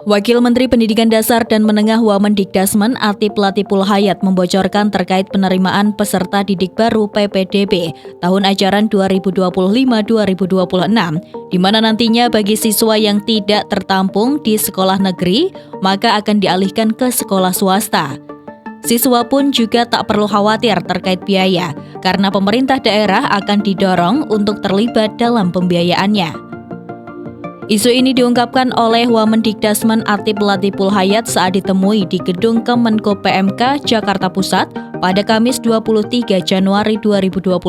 Wakil Menteri Pendidikan Dasar dan Menengah Wamendikdasmen Atik Latiful Hayat membocorkan terkait penerimaan peserta didik baru PPDB tahun ajaran 2025-2026, di mana nantinya bagi siswa yang tidak tertampung di sekolah negeri, maka akan dialihkan ke sekolah swasta. Siswa pun juga tak perlu khawatir terkait biaya, karena pemerintah daerah akan didorong untuk terlibat dalam pembiayaannya. Isu ini diungkapkan oleh Wamendikdasmen Atik Latiful Hayat saat ditemui di gedung Kemenko PMK Jakarta Pusat pada Kamis 23 Januari 2025.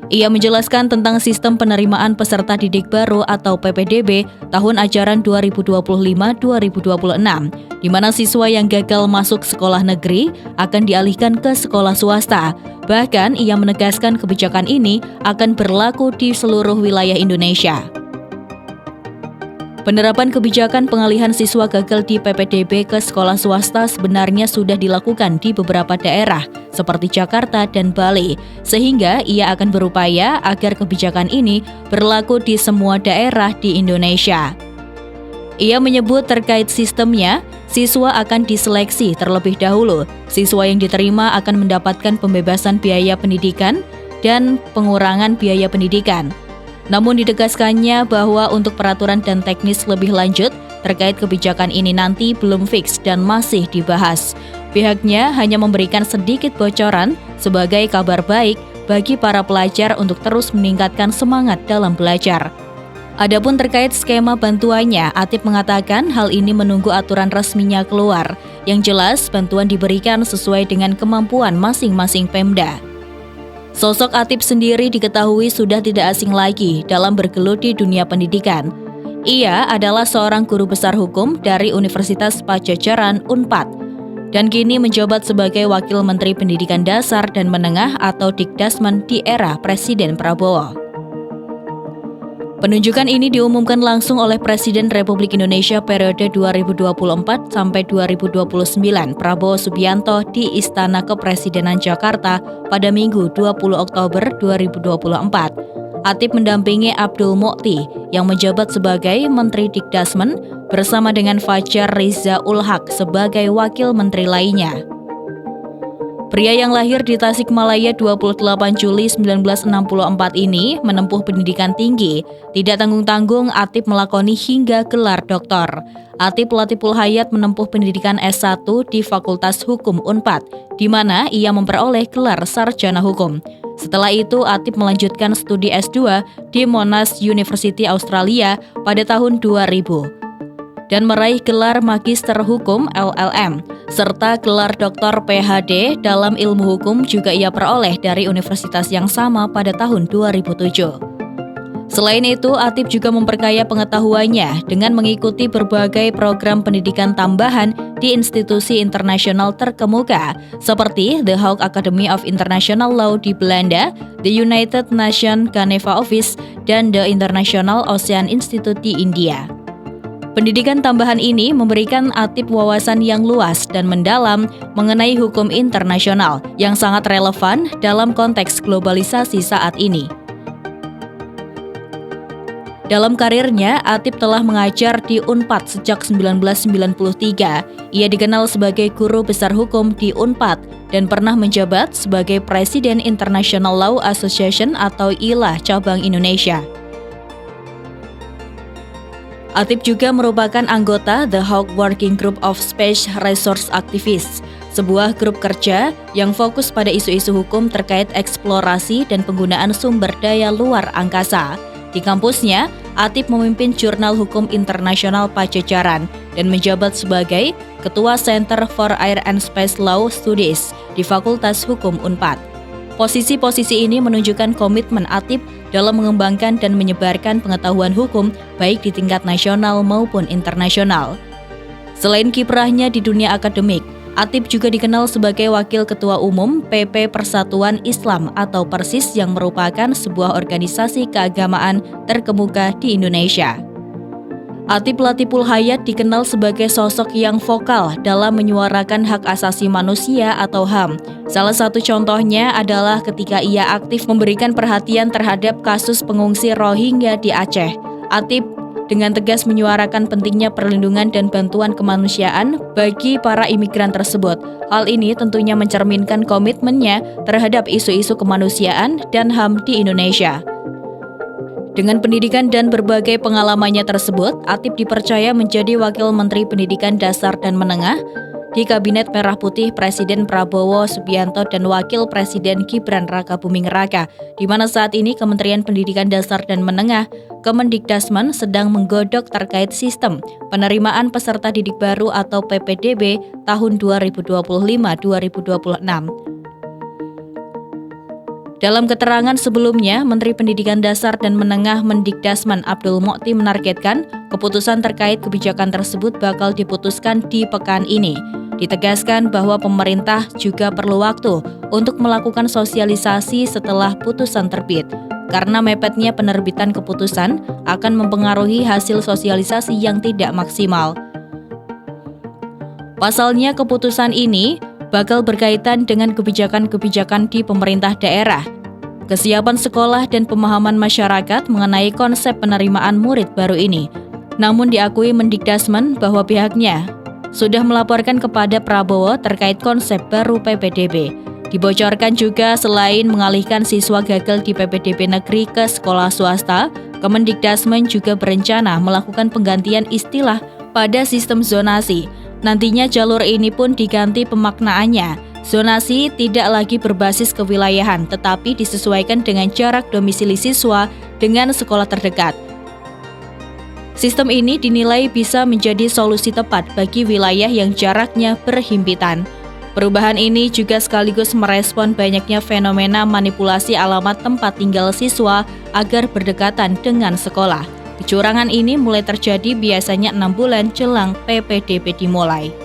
Ia menjelaskan tentang sistem penerimaan peserta didik baru atau PPDB tahun ajaran 2025-2026, di mana siswa yang gagal masuk sekolah negeri akan dialihkan ke sekolah swasta. Bahkan ia menegaskan kebijakan ini akan berlaku di seluruh wilayah Indonesia. Penerapan kebijakan pengalihan siswa gagal di PPDB ke sekolah swasta sebenarnya sudah dilakukan di beberapa daerah, seperti Jakarta dan Bali, sehingga ia akan berupaya agar kebijakan ini berlaku di semua daerah di Indonesia. Ia menyebut terkait sistemnya, siswa akan diseleksi terlebih dahulu. Siswa yang diterima akan mendapatkan pembebasan biaya pendidikan dan pengurangan biaya pendidikan. Namun ditegaskannya bahwa untuk peraturan dan teknis lebih lanjut terkait kebijakan ini nanti belum fix dan masih dibahas. Pihaknya hanya memberikan sedikit bocoran sebagai kabar baik bagi para pelajar untuk terus meningkatkan semangat dalam belajar. Adapun terkait skema bantuannya, Atik mengatakan hal ini menunggu aturan resminya keluar. Yang jelas, bantuan diberikan sesuai dengan kemampuan masing-masing Pemda. Sosok Atik sendiri diketahui sudah tidak asing lagi dalam bergelut di dunia pendidikan. Ia adalah seorang guru besar hukum dari Universitas Padjadjaran Unpad dan kini menjabat sebagai Wakil Menteri Pendidikan Dasar dan Menengah atau Dikdasmen di era Presiden Prabowo. Penunjukan ini diumumkan langsung oleh Presiden Republik Indonesia periode 2024 sampai 2029 Prabowo Subianto di Istana Kepresidenan Jakarta pada Minggu 20 Oktober 2024. Atik mendampingi Abdul Mukti yang menjabat sebagai Menteri Dikdasmen bersama dengan Fajar Riza Ulhaq sebagai Wakil Menteri lainnya. Pria yang lahir di Tasikmalaya 28 Juli 1964 ini menempuh pendidikan tinggi. Tidak tanggung-tanggung Atik melakoni hingga gelar doktor. Atik Latiful Hayat menempuh pendidikan S1 di Fakultas Hukum Unpad, di mana ia memperoleh gelar sarjana hukum. Setelah itu, Atik melanjutkan studi S2 di Monash University Australia pada tahun 2000. Dan meraih gelar Magister Hukum LLM, serta gelar Doktor PhD dalam ilmu hukum juga ia peroleh dari universitas yang sama pada tahun 2007. Selain itu, Atik juga memperkaya pengetahuannya dengan mengikuti berbagai program pendidikan tambahan di institusi internasional terkemuka, seperti The Hague Academy of International Law di Belanda, The United Nations Geneva Office, dan The International Ocean Institute di India. Pendidikan tambahan ini memberikan Atik wawasan yang luas dan mendalam mengenai hukum internasional yang sangat relevan dalam konteks globalisasi saat ini. Dalam karirnya, Atik telah mengajar di Unpad sejak 1993. Ia dikenal sebagai guru besar hukum di Unpad dan pernah menjabat sebagai Presiden International Law Association atau ILA cabang Indonesia. Atik juga merupakan anggota The Hague Working Group of Space Resource Activists, sebuah grup kerja yang fokus pada isu-isu hukum terkait eksplorasi dan penggunaan sumber daya luar angkasa. Di kampusnya, Atik memimpin Jurnal Hukum Internasional Padjadjaran dan menjabat sebagai Ketua Center for Air and Space Law Studies di Fakultas Hukum Unpad. Posisi-posisi ini menunjukkan komitmen Atik dalam mengembangkan dan menyebarkan pengetahuan hukum baik di tingkat nasional maupun internasional. Selain kiprahnya di dunia akademik, Atik juga dikenal sebagai Wakil Ketua Umum PP Persatuan Islam atau Persis yang merupakan sebuah organisasi keagamaan terkemuka di Indonesia. Atik Latiful Hayat dikenal sebagai sosok yang vokal dalam menyuarakan hak asasi manusia atau HAM. Salah satu contohnya adalah ketika ia aktif memberikan perhatian terhadap kasus pengungsi Rohingya di Aceh. Atik dengan tegas menyuarakan pentingnya perlindungan dan bantuan kemanusiaan bagi para imigran tersebut. Hal ini tentunya mencerminkan komitmennya terhadap isu-isu kemanusiaan dan HAM di Indonesia. Dengan pendidikan dan berbagai pengalamannya tersebut, Atip dipercaya menjadi Wakil Menteri Pendidikan Dasar dan Menengah di Kabinet Merah Putih Presiden Prabowo Subianto dan Wakil Presiden Gibran Rakabuming Raka, di mana saat ini Kementerian Pendidikan Dasar dan Menengah Kemendikdasmen sedang menggodok terkait sistem penerimaan peserta didik baru atau PPDB tahun 2025-2026. Dalam keterangan sebelumnya, Menteri Pendidikan Dasar dan Menengah Mendikdasmen Abdul Mukti menargetkan keputusan terkait kebijakan tersebut bakal diputuskan di pekan ini. Ditegaskan bahwa pemerintah juga perlu waktu untuk melakukan sosialisasi setelah putusan terbit, karena mepetnya penerbitan keputusan akan mempengaruhi hasil sosialisasi yang tidak maksimal. Pasalnya, keputusan ini bakal berkaitan dengan kebijakan-kebijakan di pemerintah daerah, kesiapan sekolah dan pemahaman masyarakat mengenai konsep penerimaan murid baru ini. Namun diakui Mendikdasmen bahwa pihaknya sudah melaporkan kepada Prabowo terkait konsep baru PPDB. Dibocorkan juga selain mengalihkan siswa gagal di PPDB negeri ke sekolah swasta, Kemendikdasmen juga berencana melakukan penggantian istilah pada sistem zonasi. Nantinya jalur ini pun diganti pemaknaannya. Zonasi tidak lagi berbasis kewilayahan, tetapi disesuaikan dengan jarak domisili siswa dengan sekolah terdekat. Sistem ini dinilai bisa menjadi solusi tepat bagi wilayah yang jaraknya berhimpitan. Perubahan ini juga sekaligus merespon banyaknya fenomena manipulasi alamat tempat tinggal siswa agar berdekatan dengan sekolah. Kecurangan ini mulai terjadi biasanya 6 bulan jelang PPDB dimulai.